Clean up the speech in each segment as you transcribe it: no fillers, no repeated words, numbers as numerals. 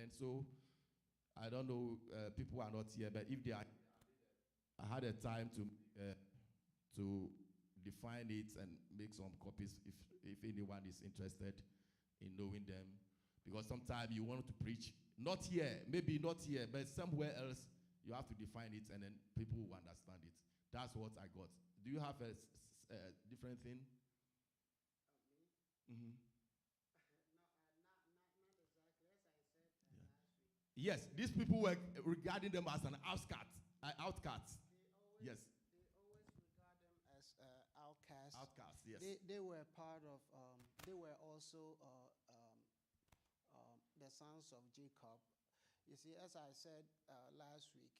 then so I don't know, people are not here, but if they are, I had a time to define it and make some copies if anyone is interested in knowing them. Because sometimes you want to preach, not here, maybe not here, but somewhere else, you have to define it and then people will understand it. That's what I got. Do you have a different thing? Me? Mm-hmm. Not exactly as I said last week. Yes, these people were regarding them as an outcast. Yes. They always regard them as outcasts. Outcasts, yes. They were part of. They were also the sons of Jacob. You see, as I said last week,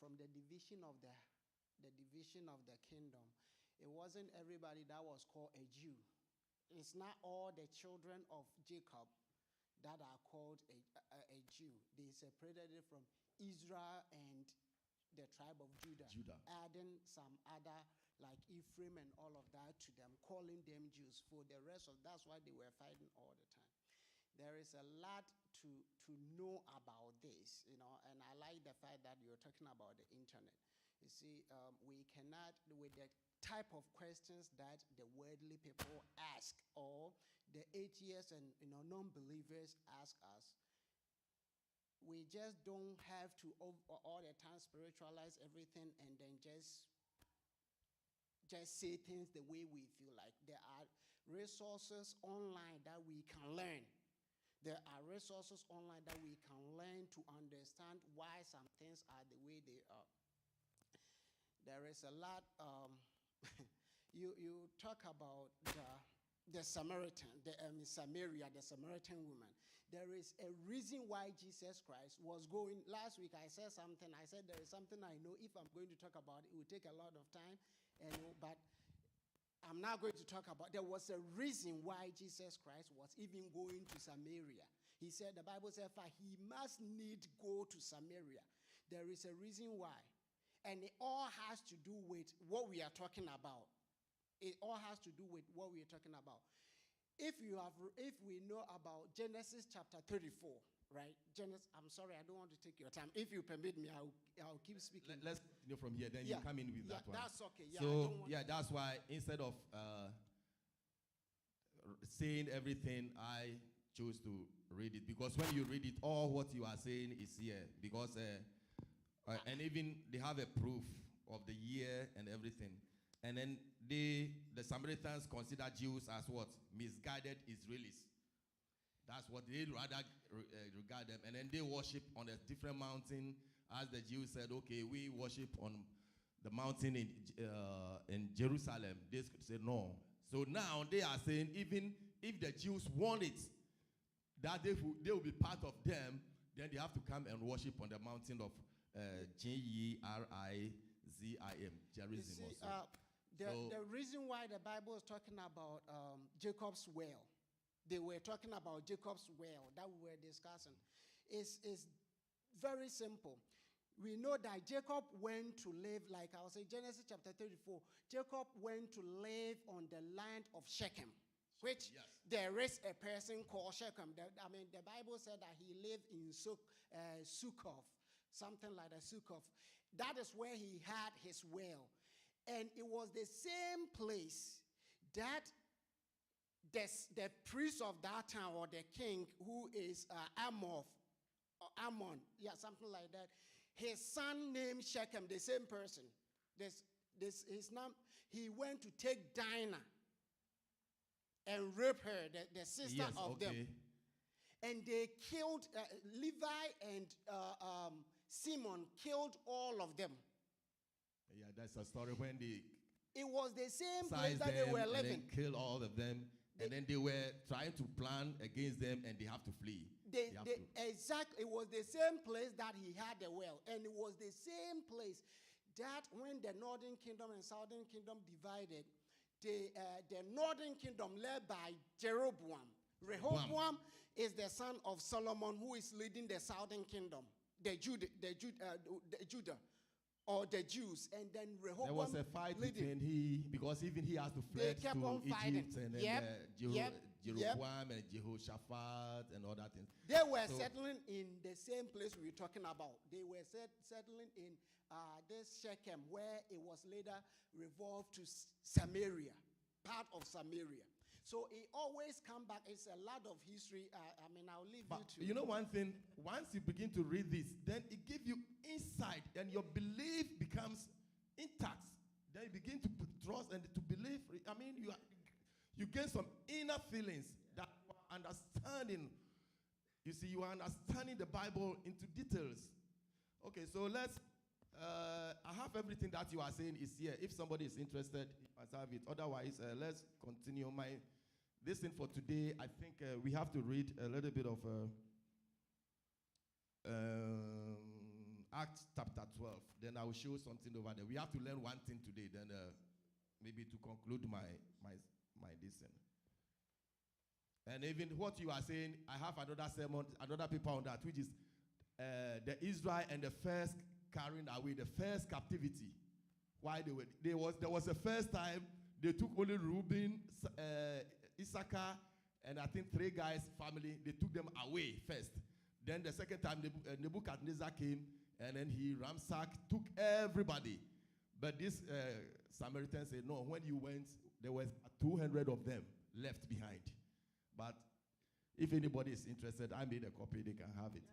from the division of the kingdom, it wasn't everybody that was called a Jew. It's not all the children of Jacob that are called a Jew. They separated it from Israel and the tribe of Judah, adding some other like Ephraim and all of that to them, calling them Jews. For the rest of that's why they were fighting all the time. There is a lot to know about this, and I like the fact that you're talking about the internet. You see, we cannot, with the type of questions that the worldly people ask or the atheists and non-believers ask us, we just don't have to all the time spiritualize everything and then just say things the way we feel like. There are resources online that we can learn. There are resources online that we can learn to understand why some things are the way they are. There is a lot. You talk about the Samaritan, Samaria, the Samaritan woman. There is a reason why Jesus Christ was going. Last week I said something. I said there is something I know. If I'm going to talk about it, it will take a lot of time. But I'm not going to talk about. There was a reason why Jesus Christ was even going to Samaria. He said, the Bible said, for he must need go to Samaria. There is a reason why. And it all has to do with what we are talking about. It all has to do with what we are talking about. If we know about Genesis chapter 34, right? I'm sorry, I don't want to take your time. If you permit me, I'll keep speaking. Let's continue from here, then you come in with that one. That's okay. Yeah, so, that's why instead of saying everything, I chose to read it. Because when you read it, all what you are saying is here. Because, and even they have a proof of the year and everything. And then the Samaritans consider Jews as what? Misguided Israelis. That's what they rather regard them. And then they worship on a different mountain. As the Jews said, okay, we worship on the mountain in Jerusalem. They said no. So now they are saying even if the Jews want it, that they will be part of them, then they have to come and worship on the mountain of Jerizim. See, the reason why the Bible is talking about Jacob's well, they were talking about Jacob's well that we were discussing, is very simple. We know that Jacob went to live, like I was saying, Genesis chapter 34, Jacob went to live on the land of Shechem, which there is a person called Shechem. The Bible said that he lived in Succoth, something like that, Succoth. That is where he had his well. And it was the same place that the priest of that town, or the king, who is Ammon, something like that, his son named Shechem, the same person. His name, he went to take Dinah and rape her, the sister of them. And they killed, Levi and Simon killed all of them. Yeah, that's a story when it was the same place that they were living. And then killed all of them. And then they were trying to plan against them, and they have to flee. Exactly. It was the same place that he had the well. And it was the same place that when the northern kingdom and southern kingdom divided, the northern kingdom led by Jeroboam. Rehoboam is the son of Solomon, who is leading the southern kingdom, the Judah. Or the Jews, and then Rehoboam. There was a fight between because even he has to flee to Egypt, and then Jeroboam and Jehoshaphat and all that things. They were settling in the same place we were talking about. They were settling in this Shechem, where it was later revolved to Samaria, part of Samaria. So it always come back. It's a lot of history. I'll leave you to. You know one thing, once you begin to read this, then it gives you insight and your belief becomes intact. Then you begin to trust and to believe. You get some inner feelings that you are understanding. You see, you are understanding the Bible into details. Okay, so let's, I have everything that you are saying is here. If somebody is interested, you must have it. Otherwise, let's continue. This thing for today, I think we have to read a little bit of Acts chapter 12. Then I will show something over there. We have to learn one thing today. Then maybe to conclude my listen. And even what you are saying, I have another sermon, another paper on that, which is the Israel and the first carrying away, the first captivity. Why there was the first time they took only Reuben, Issachar, and I think 3 guys' family. They took them away first. Then the second time Nebuchadnezzar came, and then he ransacked, took everybody. But this Samaritan said, no, when you went, there was 200 of them left behind. But if anybody is interested, I made a copy, they can have it.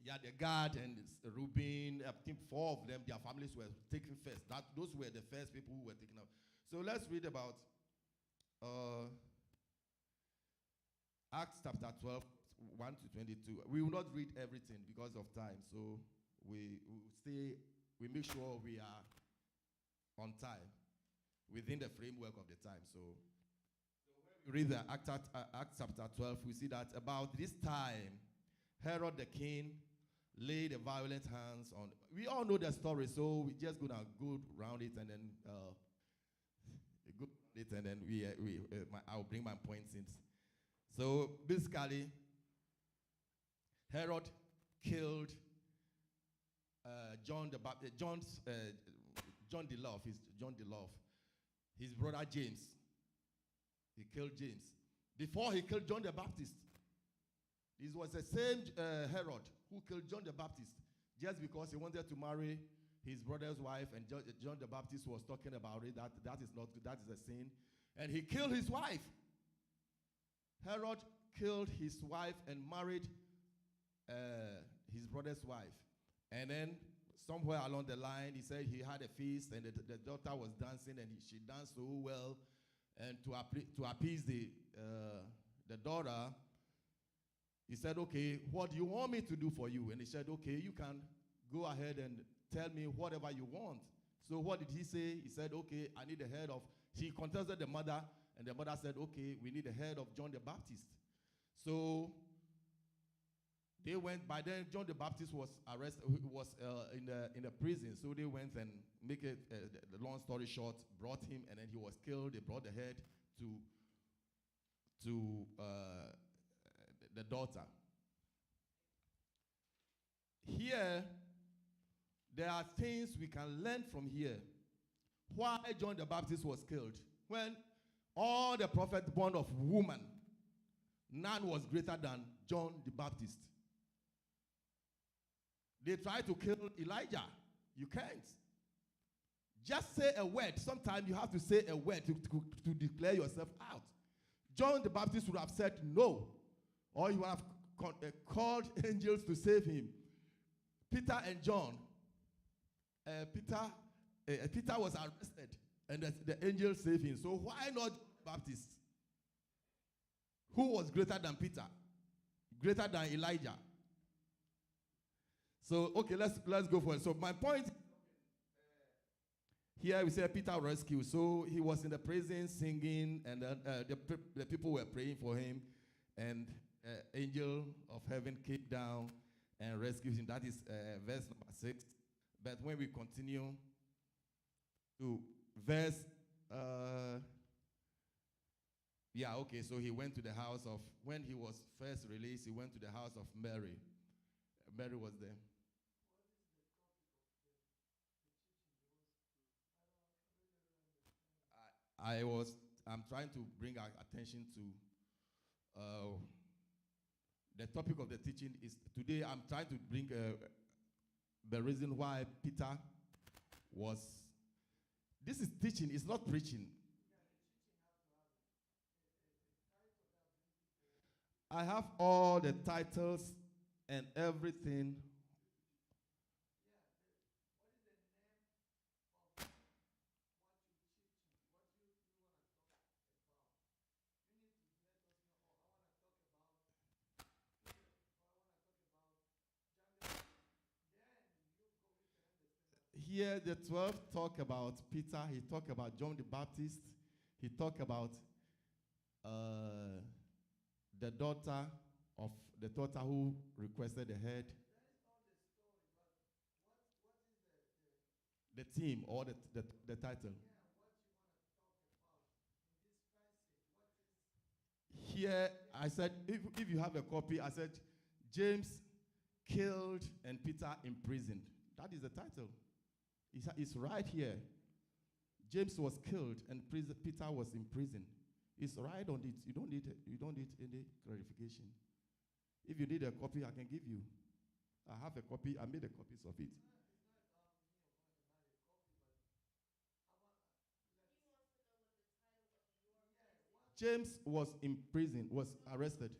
Yeah, the Gad and Reuben, I think 4 of them, their families were taken first. Those were the first people who were taken out. So let's read about Acts chapter 12, 1 to 22. We will not read everything because of time. So we make sure we are on time, within the framework of the time. So when we read the Acts chapter 12, we see that about this time, Herod the king laid a violent hands on. We all know the story, so we're just gonna go around it and then I'll bring my points in. So basically, Herod killed John the Baptist, John the Love, his brother James. He killed James before he killed John the Baptist. This was the same Herod who killed John the Baptist just because he wanted to marry his brother's wife, and John the Baptist was talking about it. That is not good. That is a sin, and he killed his wife. Herod killed his wife and married his brother's wife, and then somewhere along the line, he said he had a feast, and the daughter was dancing, and she danced so well, and to appease the daughter, he said, okay, what do you want me to do for you? And he said, okay, you can go ahead and tell me whatever you want. So what did he say? He said, okay, I need the head of, she contacted the mother, and the mother said, okay, we need the head of John the Baptist. So they went. By then, John the Baptist was arrested, was in the prison. So they went and, make it the long story short, brought him, and then he was killed. They brought the head to the daughter. Here, there are things we can learn from here. Why John the Baptist was killed? When all the prophets born of woman, none was greater than John the Baptist. They tried to kill Elijah. You can't. Just say a word. Sometimes you have to say a word to declare yourself out. John the Baptist would have said no, or he would have called angels to save him. Peter and John, Peter was arrested, and the angel saved him. So why not Baptist? Who was greater than Peter? Greater than Elijah? So, okay, let's go for it. So my point, here we say Peter rescued. So he was in the prison singing, and the people were praying for him, and angel of heaven came down and rescued him. That is verse number 6. But when we continue to verse, so he went to the house of, when he was first released, he went to the house of Mary. Mary was there. I was I'm trying to bring our attention to the topic of the teaching is today. I'm trying to bring the reason why Peter was. This is teaching. It's not preaching. I have all the titles and everything. Here, the 12 talk about Peter. He talk about John the Baptist. He talk about the daughter who requested the head. The theme or the title. Here, I said, if you have a copy, I said, James killed and Peter imprisoned. That is the title. It's right here. James was killed and Peter was imprisoned. It's right on it. You don't need any clarification. If you need a copy, I can give you. I have a copy. I made a copies of it. James was imprisoned, was arrested.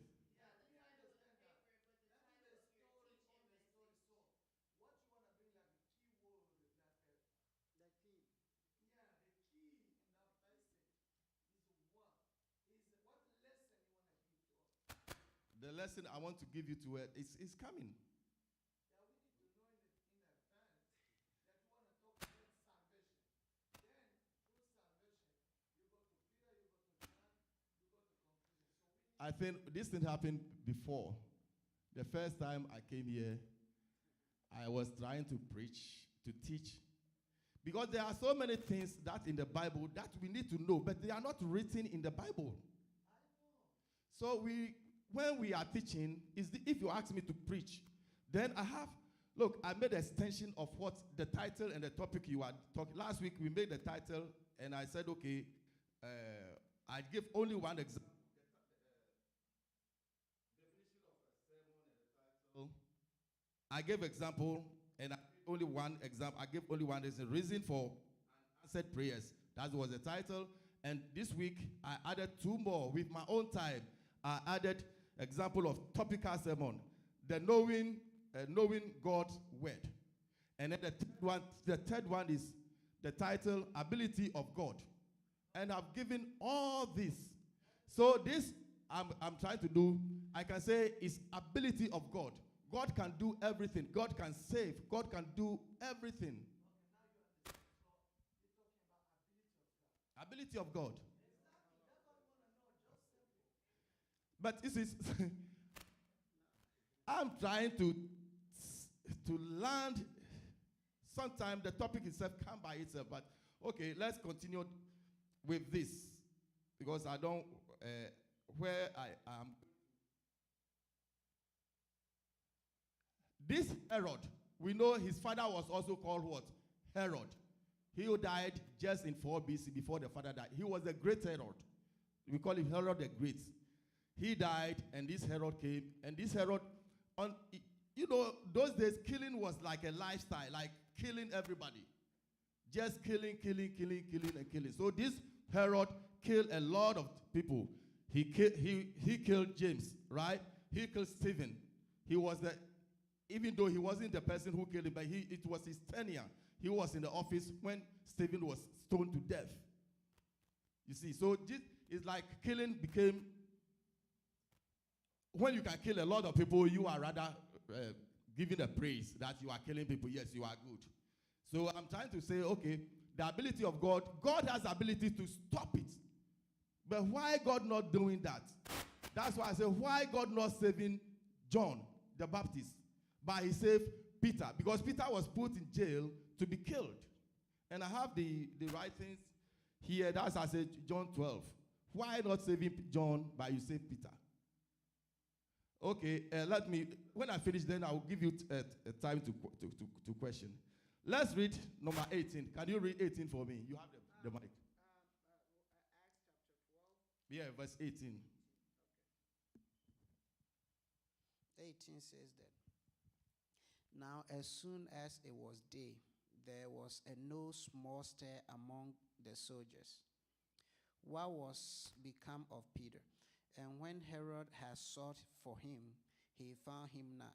The lesson I want to give you to it is coming. I think this thing happened before. The first time I came here, I was trying to preach, to teach. Because there are so many things that in the Bible that we need to know, but they are not written in the Bible. So when we are teaching, if you ask me to preach, then I made an extension of what the title and the topic you are talking. Last week we made the title, and I said, okay, I give only one example. I gave example, and I gave only one example. I gave only one. There's a reason for unanswered prayers. That was the title. And this week, I added two more with my own time. I added example of topical sermon, the knowing God's word. And then the third one is the title, Ability of God. And I've given all this. So this I'm trying to do, I can say, is ability of God. God can do everything. God can save. God can do everything. Ability of God. But this is, I'm trying to land. Sometimes the topic itself come by itself. But okay, let's continue with this. Because I don't, where I am. This Herod, we know his father was also called what? Herod. He who died just in 4 BC before the father died. He was the great Herod. We call him Herod the Great. He died, and this Herod came. And this Herod, those days killing was like a lifestyle, like killing everybody. Just killing, and killing. So this Herod killed a lot of people. He killed James, right? He killed Stephen. He was even though he wasn't the person who killed him, but it was his tenure. He was in the office when Stephen was stoned to death. You see, so this is like killing became, when you can kill a lot of people, you are rather giving the praise that you are killing people. Yes, you are good. So I'm trying to say, okay, the ability of God, God has the ability to stop it. But why God not doing that? That's why I say, why God not saving John the Baptist? But he saved Peter, because Peter was put in jail to be killed. And I have the writings here. That's, I said, John 12. Why not saving John, but you save Peter? Okay, when I finish, then I will give you time to question. Let's read number 18. Can you read 18 for me? You have the mic. Acts chapter Yeah, verse 18. 18 says that. Now, as soon as it was day, there was a no small stir among the soldiers. What was become of Peter? And when Herod had sought for him, he found him not.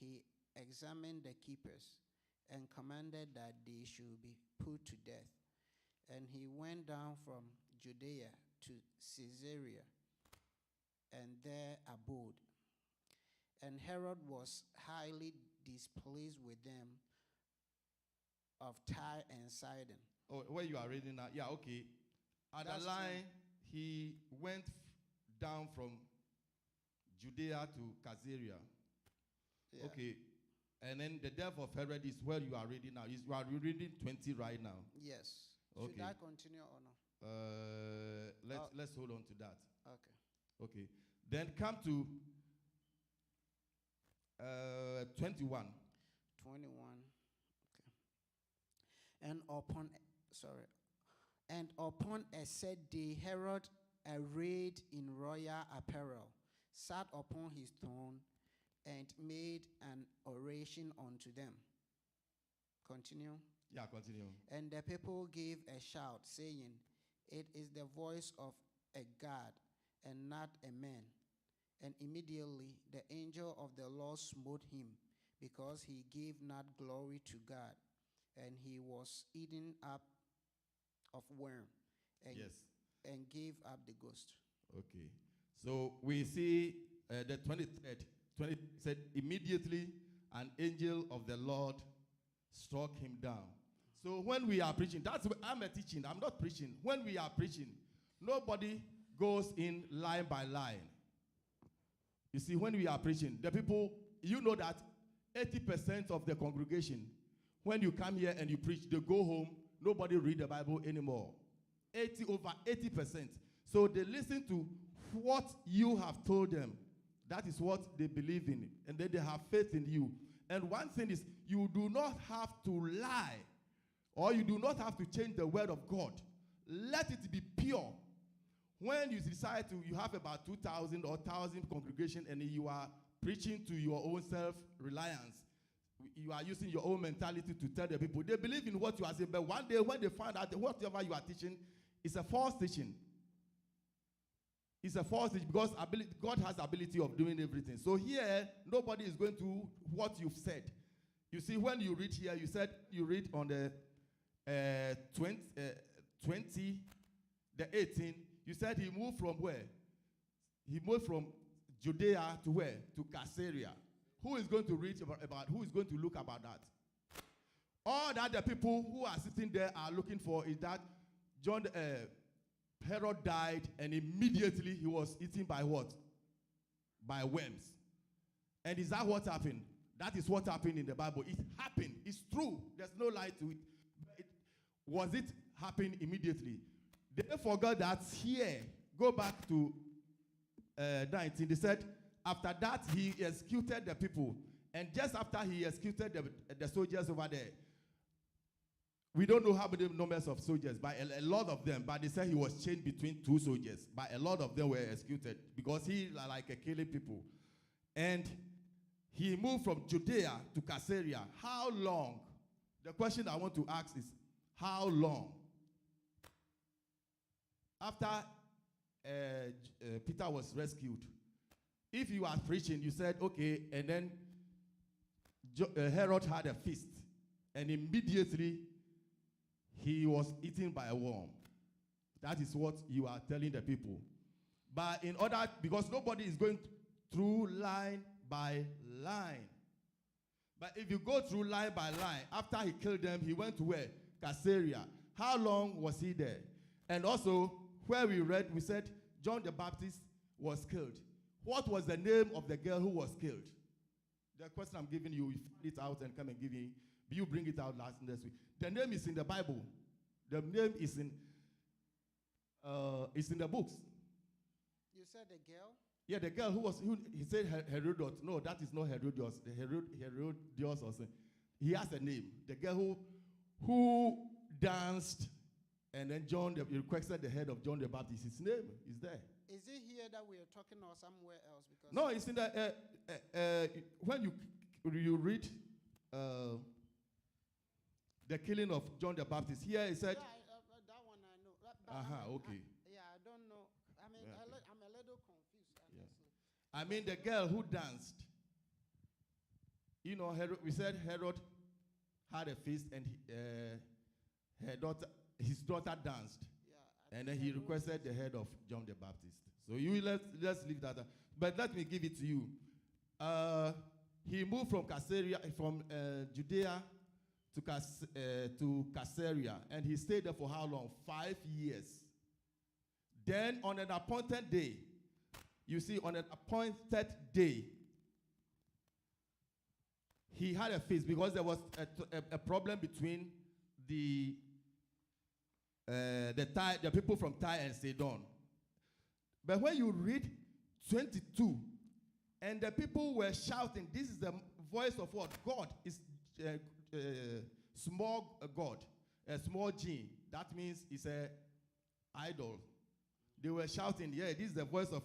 He examined the keepers and commanded that they should be put to death. And he went down from Judea to Caesarea and there abode. And Herod was highly displeased with them of Tyre and Sidon. Oh, where you are reading now? Yeah, okay. At the line, he went down from Judea to Caesarea. Yeah. Okay. And then the death of Herod is where you are reading now. You are reading 20 right now. Yes. Okay. Should I continue or no? Let's hold on to that. Okay. Okay. Then come to 21. 21. Okay. And upon a said day, Herod, arrayed in royal apparel, sat upon his throne and made an oration unto them. Continue. Yeah, continue. And the people gave a shout, saying, It is the voice of a God and not a man. And immediately the angel of the Lord smote him, because he gave not glory to God, and he was eaten up of worm, and, yes, and gave up the ghost. Okay. So we see the 23rd. 20 said, immediately an angel of the Lord struck him down. So when we are preaching, I'm a teaching, I'm not preaching. When we are preaching, nobody goes in line by line. You see, when we are preaching, the people, you know that 80% of the congregation, when you come here and you preach, they go home, nobody read the Bible anymore. Over 80%. So they listen to what you have told them. That is what they believe in. And then they have faith in you. And one thing is, you do not have to lie, or you do not have to change the word of God. Let it be pure. When you decide you have about 2,000 or 1,000 congregation, and you are preaching to your own self-reliance, you are using your own mentality to tell the people. They believe in what you are saying, but one day when they find out that whatever you are teaching is a false teaching, it's a false teaching, because God has the ability of doing everything. So here, nobody is going to what you've said. You see, when you read here, you said you read on the 20, the 18, you said he moved from where? He moved from Judea to where? To Caesarea. Who is going to read about who is going to look about that? All that the people who are sitting there are looking for is that Herod died, and immediately he was eaten by what? By worms. And is that what happened? That is what happened in the Bible. It happened. It's true. There's no lie to it. Was it happen immediately? They forgot that here. Go back to 19. They said, after that, he executed the people. And just after he executed the soldiers over there, we don't know how many numbers of soldiers, but a lot of them. But they said he was chained between two soldiers. But a lot of them were executed because he like killing people. And he moved from Judea to Caesarea. How long? The question I want to ask is, how long? After Peter was rescued, if you are preaching, you said, okay, and then Herod had a feast, and immediately he was eaten by a worm. That is what you are telling the people. But in order, because nobody is going through line by line. But if you go through line by line, after he killed them, he went to where? Caesarea. How long was he there? And also, where we read, we said John the Baptist was killed. What was the name of the girl who was killed? The question I'm giving you, you find it out and come and give me. You bring it out next week. The name is in the Bible. The name is in the books. You said the girl? Yeah, the girl he said Herodias. No, that is not Herodias. Herodias also. He has a name. The girl who danced And then he requested the head of John the Baptist. His name is there. Is it here that we are talking or somewhere else? Because no, it's in the, when you read the killing of John the Baptist, here it said. Yeah, that one I know. Okay. I don't know. I mean, yeah, okay. I'm a little confused. Yeah. I mean, the girl who danced. You know, we said Herod had a feast and his daughter danced. Yeah, and then he requested the head of John the Baptist. So let's leave that. But let me give it to you. He moved from Judea to Caesarea, and he stayed there for how long? 5 years. Then on an appointed day, you see, on an appointed day, he had a feast because there was a problem between the people from Tyre and Sidon. But when you read 22, and the people were shouting, this is the voice of what? God is small God, a small g. That means it's an idol. They were shouting, yeah, this is the voice of